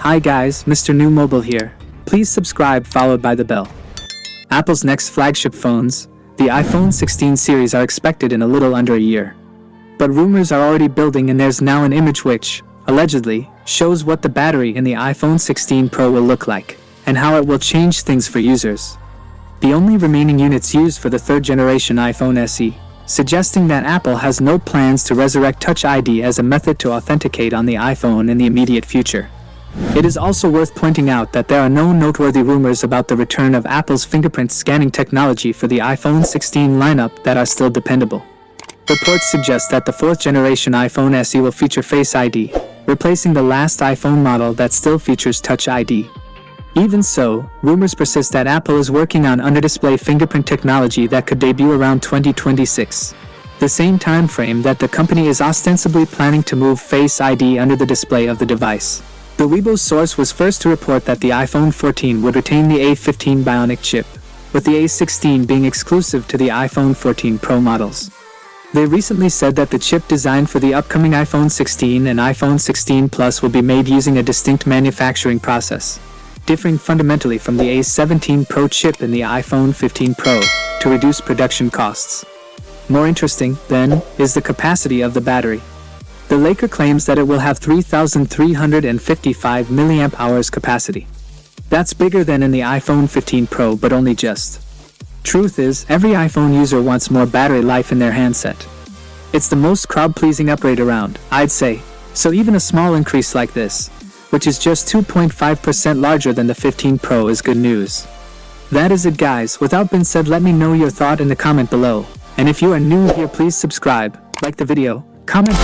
Hi guys, Mrnewmobile here. Please subscribe followed by the bell. Apple's next flagship phones, the iPhone 16 series, are expected in a little under a year. But rumors are already building and there's now an image which, allegedly, shows what the battery in the iPhone 16 Pro will look like, and how it will change things for users. The only remaining units used for the third generation iPhone SE, suggesting that Apple has no plans to resurrect Touch ID as a method to authenticate on the iPhone in the immediate future. It is also worth pointing out that there are no noteworthy rumors about the return of Apple's fingerprint scanning technology for the iPhone 16 lineup that are still dependable. Reports suggest that the fourth generation iPhone SE will feature Face ID, replacing the last iPhone model that still features Touch ID. Even so, rumors persist that Apple is working on under-display fingerprint technology that could debut around 2026, the same time frame that the company is ostensibly planning to move Face ID under the display of the device. The Weibo source was first to report that the iPhone 14 would retain the A15 Bionic chip, with the A16 being exclusive to the iPhone 14 Pro models. They recently said that the chip designed for the upcoming iPhone 16 and iPhone 16 Plus will be made using a distinct manufacturing process, differing fundamentally from the A17 Pro chip in the iPhone 15 Pro, to reduce production costs. More interesting, then, is the capacity of the battery. The Laker claims that it will have 3,355 mAh capacity. That's bigger than in the iPhone 15 Pro, but only just. Truth is, every iPhone user wants more battery life in their handset. It's the most crowd-pleasing upgrade around, I'd say, so even a small increase like this, which is just 2.5% larger than the 15 Pro, is good news. That is it guys, without being said, let me know your thought in the comment below, and if you are new here, please subscribe, like the video, comment.